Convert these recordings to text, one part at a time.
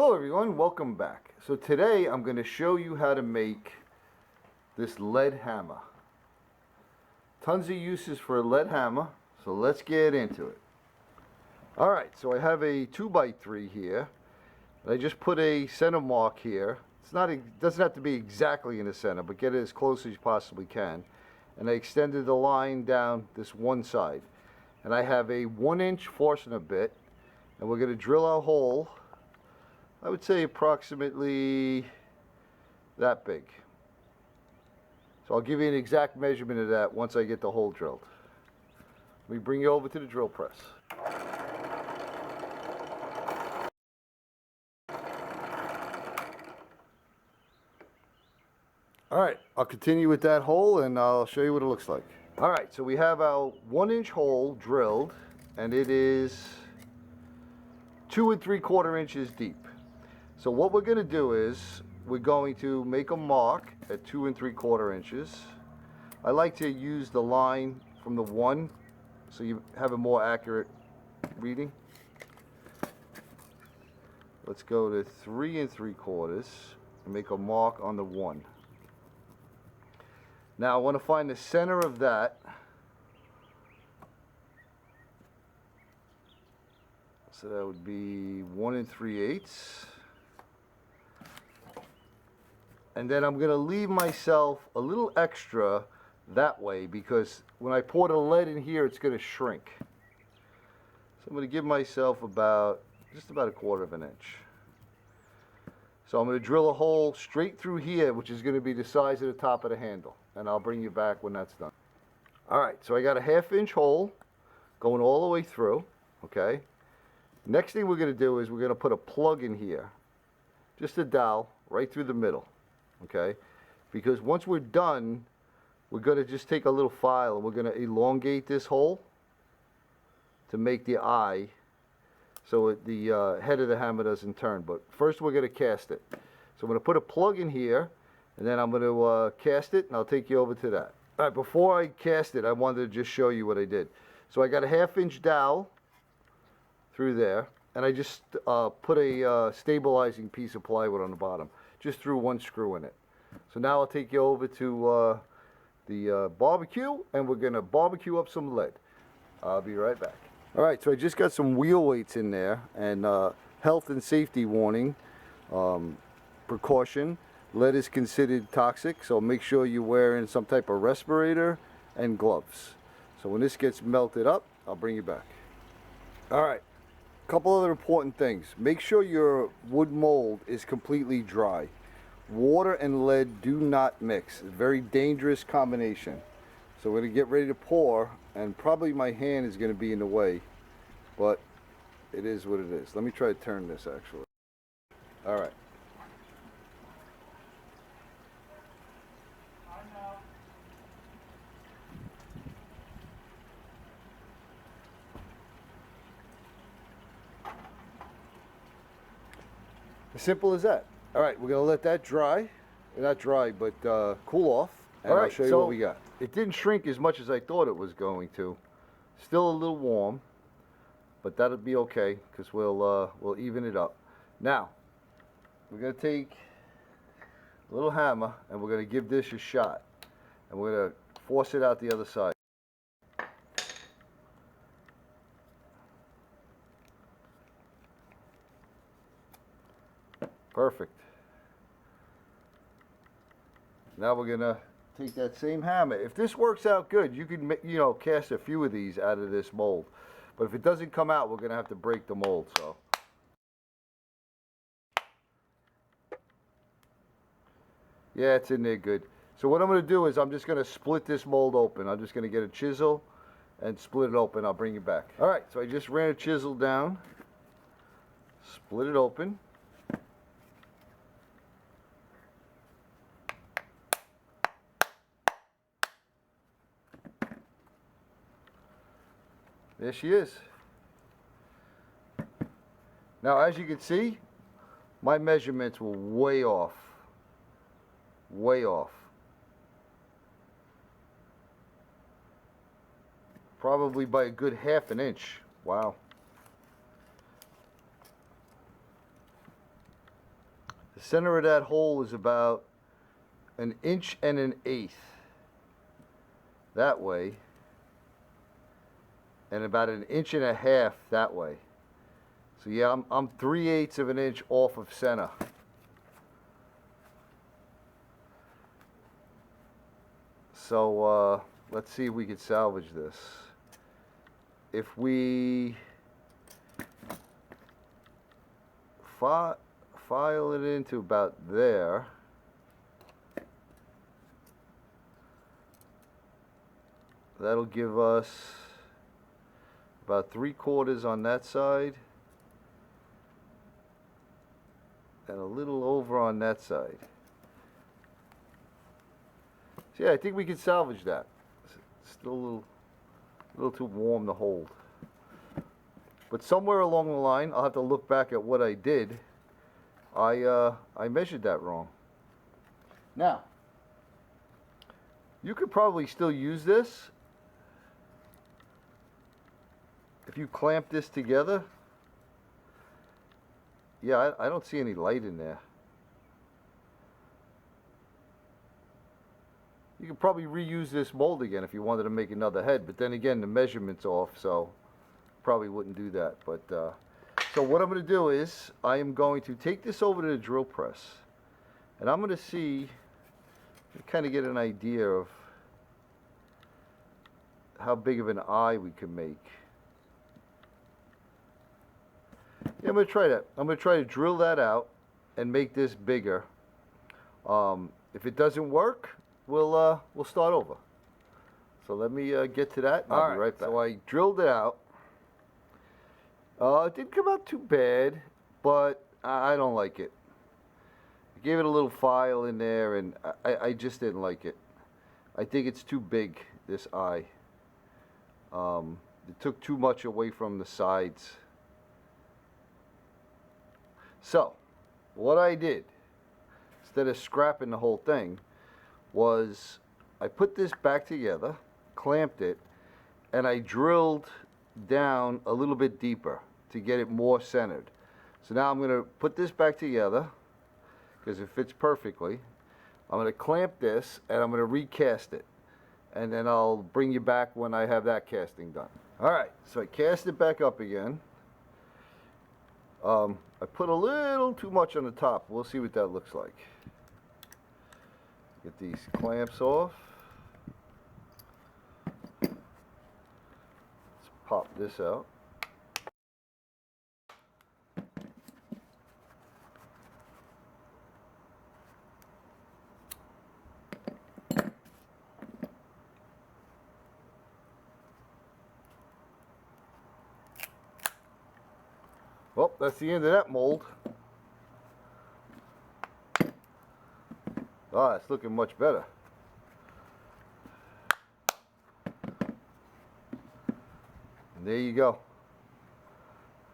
Hello everyone, welcome back. So today I'm going to show you how to make this lead hammer. Tons of uses for a lead hammer, so let's get into it. Alright, so I have a 2x3 here. I just put a center mark here. It doesn't have to be exactly in the center, but get it as close as you possibly can. And I extended the line down this one side. And I have a 1-inch Forstner bit, and we're going to drill our hole, I would say approximately that big. So I'll give you an exact measurement of that once I get the hole drilled. Let me bring you over to the drill press. Alright, I'll continue with that hole and I'll show you what it looks like. Alright, so we have our 1-inch hole drilled, and it is 2 3/4 inches deep. So what we're going to do is we're going to make a mark at 2 3/4 inches. I like to use the line from the 1 so you have a more accurate reading. Let's go to 3 3/4 and make a mark on the 1. Now I want to find the center of that. So that would be 1 3/8. And then I'm going to leave myself a little extra that way because when I pour the lead in here, it's going to shrink. So I'm going to give myself just about 1/4 of an inch. So I'm going to drill a hole straight through here, which is going to be the size of the top of the handle. And I'll bring you back when that's done. Alright, so I got a 1/2-inch hole going all the way through. Okay. Next thing we're going to do is we're going to put a plug in here. Just a dowel right through the middle. Okay, because once we're done, we're going to just take a little file and we're going to elongate this hole to make the eye so the head of the hammer doesn't turn. But first we're going to cast it. So I'm going to put a plug in here, and then I'm going to cast it, and I'll take you over to that. Alright, before I cast it, I wanted to just show you what I did. So I got a 1/2-inch dowel through there, and I just put a stabilizing piece of plywood on the bottom. Just threw 1 screw in it. So now I'll take you over to the barbecue, and we're going to barbecue up some lead. I'll be right back. Alright, so I just got some wheel weights in there, and health and safety warning, precaution. Lead is considered toxic, so make sure you're wearing some type of respirator and gloves. So when this gets melted up, I'll bring you back. Alright. Couple other important things. Make sure your wood mold is completely dry. Water and lead do not mix. It's a very dangerous combination. So we're going to get ready to pour, and probably my hand is going to be in the way, but it is what it is. Let me try to turn this actually. Alright. As simple as that. Alright, we're going to let that dry. Not dry, but cool off. And I'll show you what we got. It didn't shrink as much as I thought it was going to. Still a little warm, but that'll be okay because we'll even it up. Now, we're going to take a little hammer and we're going to give this a shot. And we're going to force it out the other side. Perfect. Now we're going to take that same hammer. If this works out good, you can, cast a few of these out of this mold. But if it doesn't come out, we're going to have to break the mold. So, yeah, it's in there good. So what I'm going to do is I'm just going to split this mold open. I'm just going to get a chisel and split it open. I'll bring you back. All right, so I just ran a chisel down, split it open. There she is. Now, as you can see, my measurements were way off. Way off. Probably by a good 1/2 inch. Wow. center of that hole is about 1 1/8 that way, and about 1.5 inches that way. So yeah, I'm 3/8 of an inch off of center. So let's see if we can salvage this. If we file it into about there, that'll give us about 3/4 on that side and a little over on that side. So yeah, I think we can salvage that. It's still a little too warm to hold. But somewhere along the line, I'll have to look back at what I did. I measured that wrong. Now, you could probably still use this if you clamp this together. Yeah, I don't see any light in there. You could probably reuse this mold again if you wanted to make another head, but then again, the measurement's off, so probably wouldn't do that. But so what I'm going to do is I am going to take this over to the drill press, and I'm going to see, kind of get an idea of how big of an eye we can make. Yeah, I'm going to try that. I'm going to try to drill that out and make this bigger. If it doesn't work, we'll start over. So let me get to that, and I'll be right back. So I drilled it out. It didn't come out too bad, but I don't like it. I gave it a little file in there, and I just didn't like it. I think it's too big, this eye. It took too much away from the sides. So, what I did, instead of scrapping the whole thing, was I put this back together, clamped it, and I drilled down a little bit deeper to get it more centered. So now I'm going to put this back together because it fits perfectly. I'm going to clamp this and I'm going to recast it, and then I'll bring you back when I have that casting done. Alright, so I cast it back up again. I put a little too much on the top. We'll see what that looks like. Get these clamps off. Let's pop this out. Well, that's the end of that mold. Ah, it's looking much better. And there you go.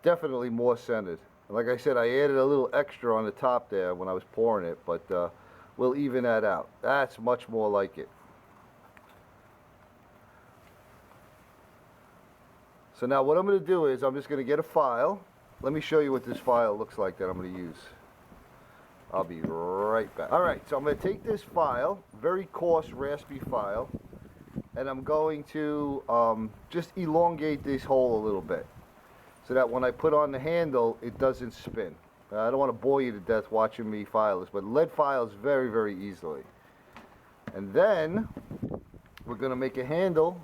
Definitely more centered. Like I said, I added a little extra on the top there when I was pouring it, but we'll even that out. That's much more like it. So now what I'm going to do is I'm just going to get a file. Let me show you what this file looks like that I'm going to use. I'll be right back. Alright, so I'm going to take this file, very coarse, raspy file, and I'm going to just elongate this hole a little bit so that when I put on the handle, it doesn't spin. I don't want to bore you to death watching me file this, but lead files very, very easily. And then we're going to make a handle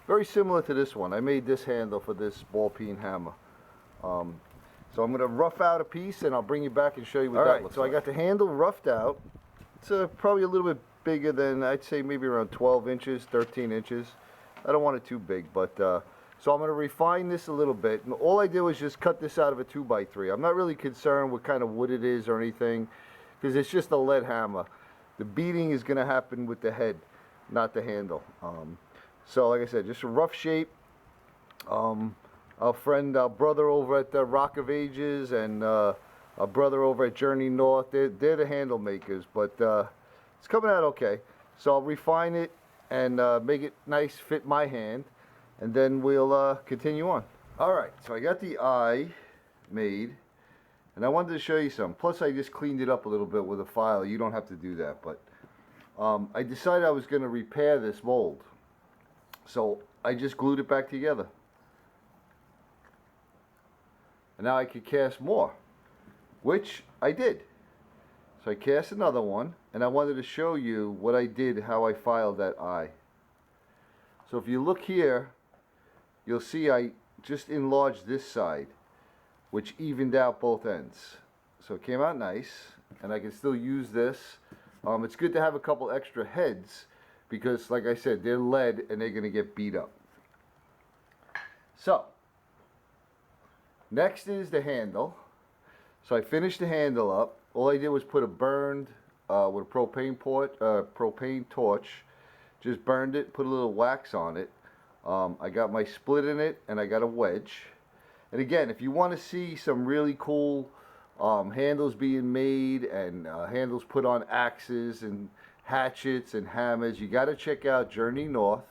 very similar to this one. I made this handle for this ball peen hammer. So I'm going to rough out a piece, and I'll bring you back and show you what that looks like. So I got the handle roughed out. It's probably a little bit bigger than, I'd say maybe around 12 inches, 13 inches. I don't want it too big, but so I'm going to refine this a little bit. And all I did was just cut this out of a 2x3. I'm not really concerned what kind of wood it is or anything, because it's just a lead hammer. The beating is going to happen with the head, not the handle. So like I said, just a rough shape. Our brother over at the Rock of Ages and our brother over at Journey North, they're the handle makers, but it's coming out okay. So I'll refine it and make it nice, fit my hand, and then we'll continue on. Alright, so I got the eye made, And I wanted to show you some. Plus I just cleaned it up a little bit with a file. You don't have to do that, but I decided I was going to repair this mold. So I just glued it back together. And now I could cast more, which I did. So I cast another one, and I wanted to show you what I did, how I filed that eye. So if you look here, you'll see I just enlarged this side, which evened out both ends. So it came out nice, and I can still use this. It's good to have a couple extra heads because, like I said, they're lead and they're going to get beat up. So, next is the handle. So I finished the handle up. All I did was put a burned with a propane torch. Just burned it, put a little wax on it. I got my split in it, and I got a wedge. And again, if you want to see some really cool handles being made and handles put on axes and hatchets and hammers, you got to check out Journey North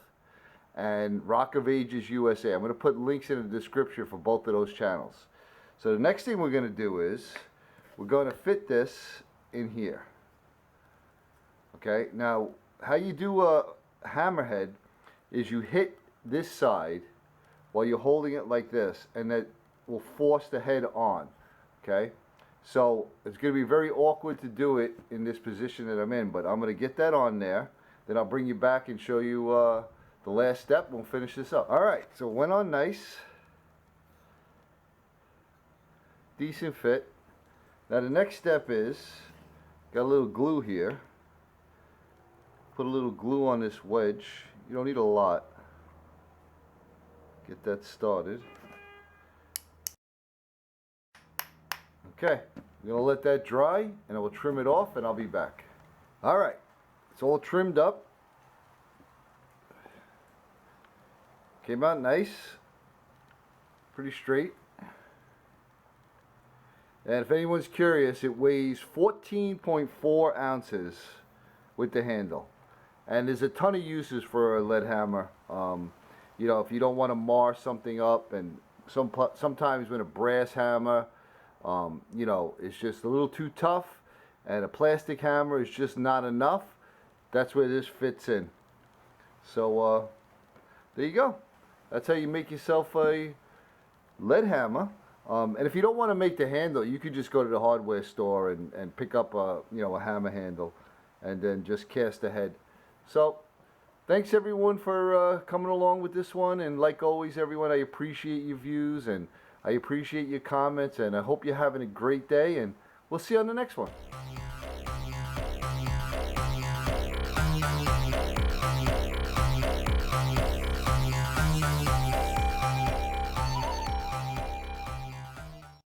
and Rock of Ages USA. I'm going to put links in the description for both of those channels. So the next thing we're going to do is we're going to fit this in here. Okay, now how you do a hammerhead is you hit this side while you're holding it like this, and that will force the head on. Okay, so it's going to be very awkward to do it in this position that I'm in, but I'm going to get that on there. Then I'll bring you back and show you the last step, and we'll finish this up. Alright, so it went on nice. Decent fit. Now the next step is, got a little glue here. Put a little glue on this wedge. You don't need a lot. Get that started. Okay, I'm going to let that dry, and I will trim it off, and I'll be back. Alright, it's all trimmed up. Came out nice. Pretty straight. And if anyone's curious, it weighs 14.4 ounces with the handle. And there's a ton of uses for a lead hammer. You know, if you don't want to mar something up, and sometimes when a brass hammer, you know, it's just a little too tough, and a plastic hammer is just not enough, that's where this fits in. So, there you go. That's how you make yourself a lead hammer. And if you don't want to make the handle, you could just go to the hardware store and pick up a, you know, a hammer handle, and then just cast the head. So, thanks everyone for coming along with this one, and like always everyone, I appreciate your views, and I appreciate your comments, and I hope you're having a great day, and we'll see you on the next one.